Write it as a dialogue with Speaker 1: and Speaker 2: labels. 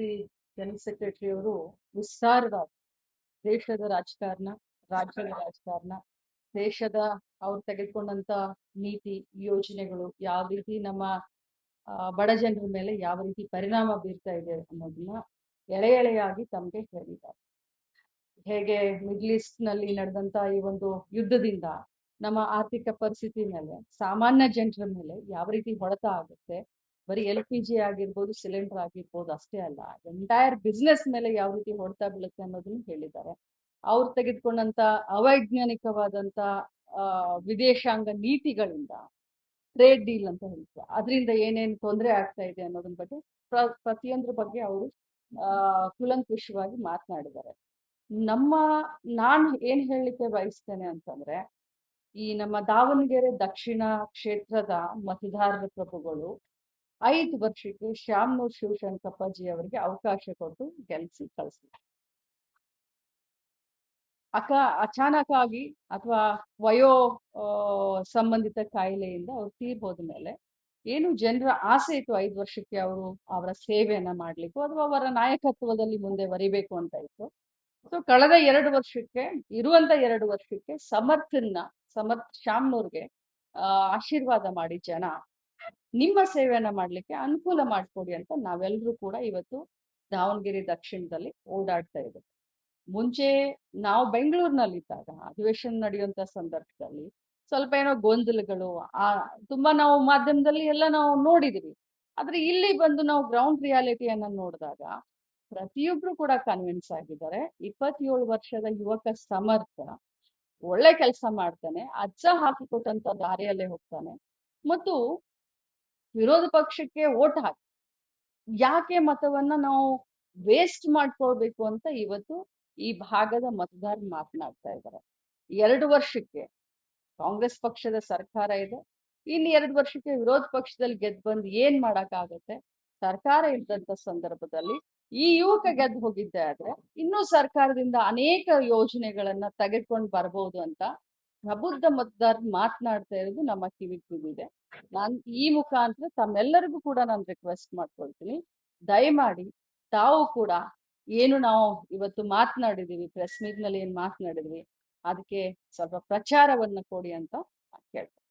Speaker 1: BJP general secretary ಅವರು ವಿಸ್ತಾರವಾಗಿ ದೇಶದ ರಾಜಕಾರಣ, ರಾಜ್ಯದ ರಾಜಕಾರಣ, ದೇಶದ ಅವ್ರು ತೆಗೆದುಕೊಂಡಂತ ನೀತಿ ಯೋಜನೆಗಳು ಯಾವ ರೀತಿ ನಮ್ಮ ಬಡ ಜನರ ಮೇಲೆ ಯಾವ ರೀತಿ ಪರಿಣಾಮ ಬೀರ್ತಾ ಇದೆ ಅನ್ನೋದನ್ನ ಎಳೆ ಎಳೆಯಾಗಿ ತಮಗೆ ಹೇಳಿದ್ದಾರೆ. ಹೇಗೆ ಮಿಡ್ಲ್ ಈಸ್ಟ್ ನಲ್ಲಿ ನಡೆದಂತ ಈ ಒಂದು ಯುದ್ಧದಿಂದ ನಮ್ಮ ಆರ್ಥಿಕ ಪರಿಸ್ಥಿತಿ ಮೇಲೆ, ಸಾಮಾನ್ಯ ಜನರ ಮೇಲೆ ಯಾವ ರೀತಿ ಹೊಡೆತ ಆಗುತ್ತೆ, ಬರೀ LPG ಆಗಿರ್ಬೋದು, ಸಿಲಿಂಡರ್ ಆಗಿರ್ಬೋದು ಅಷ್ಟೇ ಅಲ್ಲ, ಎಂಟೈರ್ ಬಿಸ್ನೆಸ್ ಮೇಲೆ ಯಾವ ರೀತಿ ಹೊಡೆತ ಬೀಳುತ್ತೆ ಅನ್ನೋದನ್ನು ಹೇಳಿದ್ದಾರೆ. ಅವ್ರು ತೆಗೆದುಕೊಂಡಂತ ಅವೈಜ್ಞಾನಿಕವಾದಂತ ವಿದೇಶಾಂಗ ನೀತಿಗಳಿಂದ ಟ್ರೇಡ್ ಡೀಲ್ ಅಂತ ಹೇಳ್ತಾರೆ, ಅದರಿಂದ ಏನೇನು ತೊಂದರೆ ಆಗ್ತಾ ಇದೆ ಅನ್ನೋದ್ರ ಬಗ್ಗೆ ಪ್ರತಿಯೊಂದ್ರ ಬಗ್ಗೆ ಅವರು ಕೂಲಂಕುಷವಾಗಿ ಮಾತನಾಡಿದ್ದಾರೆ. ನಾನು ಏನ್ ಹೇಳಲಿಕ್ಕೆ ಬಯಸ್ತೇನೆ ಅಂತಂದ್ರೆ, ಈ ನಮ್ಮ ದಾವಣಗೆರೆ ದಕ್ಷಿಣ ಕ್ಷೇತ್ರದ ಮತದಾರರ ಪ್ರಭುಗಳು 5 ವರ್ಷಕ್ಕೆ ಶ್ಯಾಮನೂರ್ ಶಿವಶಂಕರಪ್ಪಾಜಿ ಅವರಿಗೆ ಅವಕಾಶ ಕೊಟ್ಟು ಗೆಲ್ಲಿಸಿ ಕಳಿಸಿದ್ರು. ಅಚಾನಕ್ ಆಗಿ ಅಥವಾ ವಯೋ ಸಂಬಂಧಿತ ಕಾಯಿಲೆಯಿಂದ ಅವ್ರು ತೀರ್ ಹೋದ ಮೇಲೆ ಏನು ಜನರ ಆಸೆ ಇತ್ತು 5 ವರ್ಷಕ್ಕೆ ಅವರು ಅವರ ಸೇವೆಯನ್ನ ಮಾಡ್ಲಿಕ್ಕೂ ಅಥವಾ ಅವರ ನಾಯಕತ್ವದಲ್ಲಿ ಮುಂದೆ ಬರಿಬೇಕು ಅಂತ ಇತ್ತು. ಸೊ ಕಳೆದ 2 ವರ್ಷಕ್ಕೆ ಇರುವಂತ 2 ವರ್ಷಕ್ಕೆ ಸಮರ್ಥ ಶ್ಯಾಮ್ನೂರ್ಗೆ ಆಶೀರ್ವಾದ ಮಾಡಿ ಜನ ನಿಮ್ಮ ಸೇವೆಯನ್ನ ಮಾಡ್ಲಿಕ್ಕೆ ಅನುಕೂಲ ಮಾಡ್ಕೊಡಿ ಅಂತ ನಾವೆಲ್ಲರೂ ಕೂಡ ಇವತ್ತು ದಾವಣಗೆರೆ ದಕ್ಷಿಣದಲ್ಲಿ ಓಡಾಡ್ತಾ ಇದ್ದೇವೆ. ಮುಂಚೆ ನಾವು ಬೆಂಗಳೂರಿನಲ್ಲಿದ್ದಾಗ ಅಧಿವೇಶನ ನಡೆಯುವಂತ ಸಂದರ್ಭದಲ್ಲಿ ಸ್ವಲ್ಪ ಏನೋ ಗೊಂದಲಗಳು ತುಂಬಾ ನಾವು ಮಾಧ್ಯಮದಲ್ಲಿ ಎಲ್ಲ ನಾವು ನೋಡಿದೀವಿ. ಆದ್ರೆ ಇಲ್ಲಿ ಬಂದು ನಾವು ಗ್ರೌಂಡ್ ರಿಯಾಲಿಟಿಯನ್ನ ನೋಡಿದಾಗ ಪ್ರತಿಯೊಬ್ರು ಕೂಡ ಕನ್ವಿನ್ಸ್ ಆಗಿದ್ದಾರೆ. 27 ವರ್ಷದ ಯುವಕ ಸಮರ್ಥ ಒಳ್ಳೆ ಕೆಲಸ ಮಾಡ್ತಾನೆ, ಅಜ್ಜ ಹಾಕಿಕೊಟ್ಟಂತ ದಾರಿಯಲ್ಲೇ ಹೋಗ್ತಾನೆ ಮತ್ತು ವಿರೋಧ ಪಕ್ಷಕ್ಕೆ ಓಟ್ ಹಾಕಿ ಯಾಕೆ ಮತವನ್ನ ನಾವು ವೇಸ್ಟ್ ಮಾಡ್ಕೊಳ್ಬೇಕು ಅಂತ ಇವತ್ತು ಈ ಭಾಗದ ಮತದಾರರು ಮಾತನಾಡ್ತಾ ಇದ್ದಾರೆ. 2 ವರ್ಷಕ್ಕೆ ಕಾಂಗ್ರೆಸ್ ಪಕ್ಷದ ಸರ್ಕಾರ ಇದೆ, ಇನ್ನು 2 ವರ್ಷಕ್ಕೆ ವಿರೋಧ ಪಕ್ಷದಲ್ಲಿ ಗೆದ್ದು ಬಂದು ಏನ್ ಮಾಡಕ್ಕಾಗತ್ತೆ? ಸರ್ಕಾರ ಇದ್ದಂತ ಸಂದರ್ಭದಲ್ಲಿ ಈ ಯುವಕ ಗೆದ್ದು ಹೋಗಿದ್ದೆ ಆದ್ರೆ ಇನ್ನೂ ಸರ್ಕಾರದಿಂದ ಅನೇಕ ಯೋಜನೆಗಳನ್ನ ತೆಗೆದುಕೊಂಡು ಬರ್ಬೋದು ಅಂತ ಪ್ರಬುದ್ಧ ಮತದಾರರು ಮಾತನಾಡ್ತಾ ಇರೋದು ನಮ್ಮ ಕಿವಿಗಿದೆ. ನಾನು ಈ ಮುಖಾಂತರ ತಮ್ಮೆಲ್ಲರಿಗೂ ಕೂಡ ನಾನು ರಿಕ್ವೆಸ್ಟ್ ಮಾಡ್ಕೊಳ್ತೀನಿ, ದಯಮಾಡಿ ತಾವು ಕೂಡ ಏನು ನಾವು ಇವತ್ತು ಮಾತನಾಡಿದೀವಿ, ಪ್ರೆಸ್ ಮೀಟ್ ನಲ್ಲಿ ಏನ್ ಮಾತನಾಡಿದ್ವಿ ಅದಕ್ಕೆ ಸ್ವಲ್ಪ ಪ್ರಚಾರವನ್ನ ಕೊಡಿ ಅಂತ ಕೇಳ್ತೀನಿ.